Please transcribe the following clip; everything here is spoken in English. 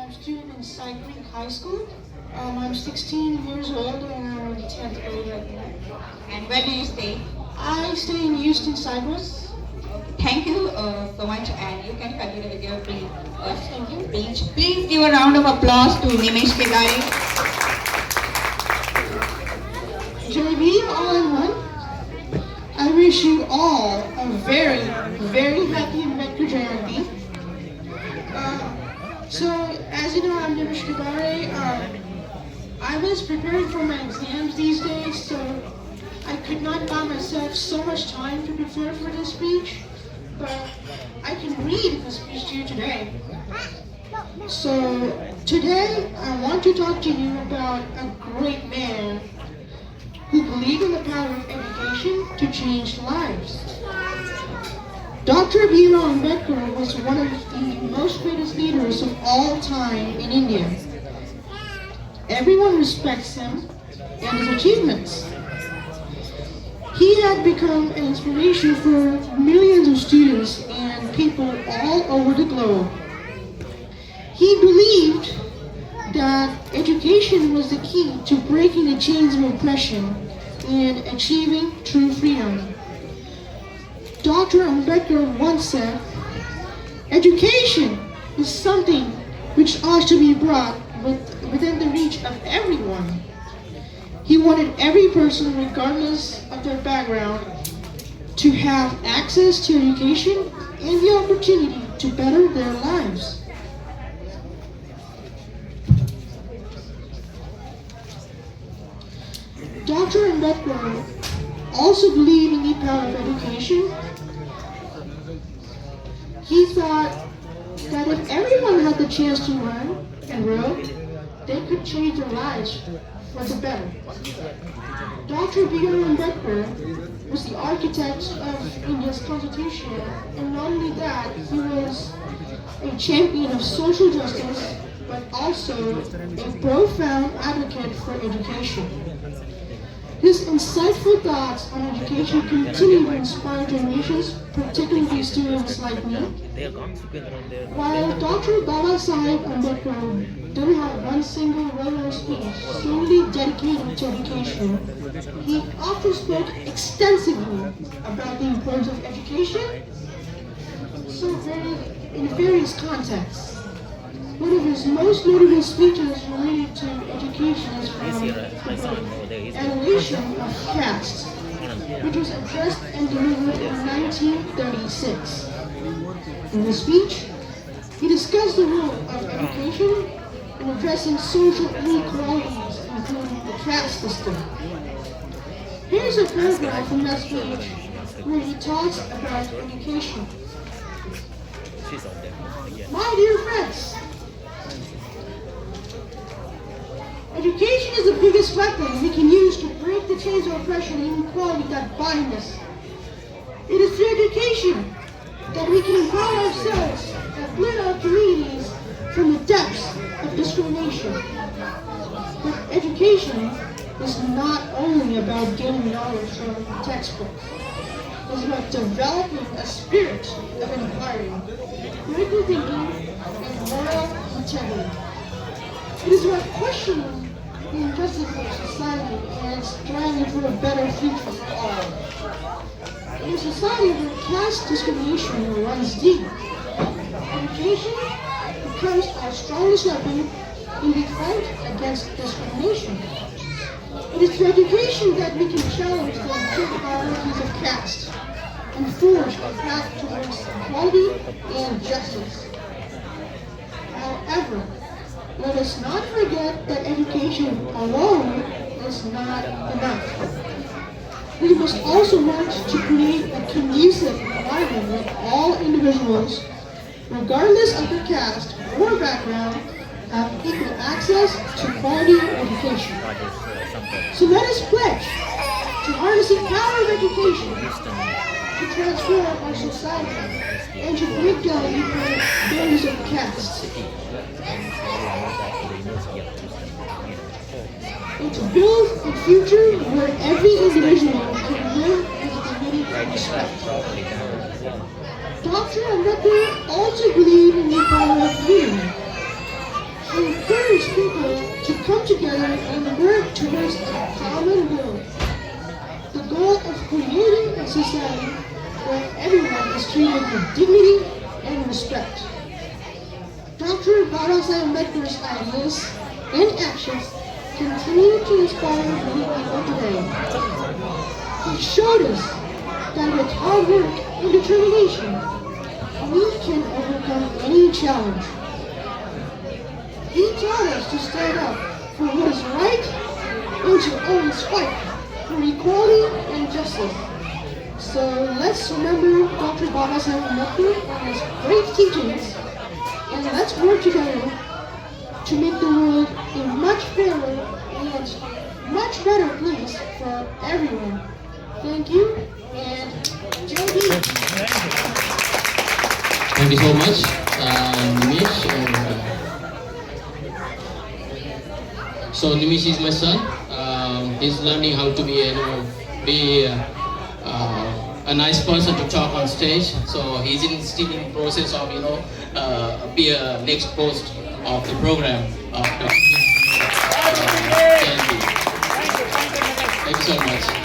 I'm a student in Cycling High School. I'm 16 years old and I'm in 10th grade right now. And where do you stay? I stay in Houston, Cyprus. Thank you so much, and you can continue with your Thank you. speech. Please give a round of applause to Nimesh Kedari. JB, all in one. I wish you all a very, very happy Ambedkar Jayanti. So, as you know, I'm Nimesh Kedari. I was preparing for my exams these days, so I could not buy myself so much time to prepare for this speech, but I can read the speech to you today. So, today I want to talk to you about a great man who believed in the power of education to change lives. Dr. Ambedkar was one of the most greatest leaders of all time in India. Everyone respects him and his achievements. He had become an inspiration for millions of students and people all over the globe. He believed that education was the key to breaking the chains of oppression and achieving true freedom. Dr. Ambedkar once said, "Education is something which ought to be brought within the reach of everyone." He wanted every person, regardless of their background, to have access to education and the opportunity to better their lives. Dr. Ambedkar also believed in the power of education. He thought that if everyone had the chance to learn and grow, they could change their lives for the better. Dr. Ambedkar was the architect of India's constitution, and not only that, he was a champion of social justice, but also a profound advocate for education. His insightful thoughts on education continue to inspire generations, particularly students like me. While Dr. Babasaheb Ambedkar didn't have one single well-known speech solely dedicated to education, he often spoke extensively about the importance of education, in various contexts. One of his most notable speeches related to education is from the Annihilation of Caste, which was addressed and delivered in 1936. In the speech, he discussed the role of education in addressing social inequalities, including the caste system. Here's a paragraph from that speech where he talks about education. My dear friends, education is the biggest weapon we can use to break the chains of oppression and inequality that bind us. It is through education that we can empower ourselves and uplift our communities from the depths of discrimination. But education is not only about gaining knowledge from textbooks. It is about developing a spirit of inquiry, critical thinking, and moral integrity. It is about questioning the injustices of society and striving for a better future for all. In a society where caste discrimination runs deep, education becomes our strongest weapon in the fight against discrimination. It is through education that we can challenge the entrenched hierarchies of caste and forge a path towards equality and justice. However, let us not forget that education alone is not enough. We must also work to create a conducive environment where all individuals, regardless of their caste or background, have equal access to quality education. So let us pledge to harness the power of education to transform our society and to break down the barriers of caste, and to build a future where every individual can live with dignity and respect. Dr. Ambedkar also believed in the power of unity. inspires people to come together and work towards a common goal. The goal of creating a society where everyone is treated with dignity and respect. Dr. Ambedkar's ideas and actions continue to inspire many people today. He showed us that with hard work and determination, we can overcome any challenge. He taught us to stand up for what is right and to always fight for equality and justice. So let's remember Dr. Ambedkar and his great teachings, and let's work together to make the world a much fairer and much better place for everyone. Thank you, and JB. Thank you so much, Nimish. So Nimish is my son. He's learning how to be a nice person to talk on stage. So he's still in process of be a next post of the program. Thank you so much.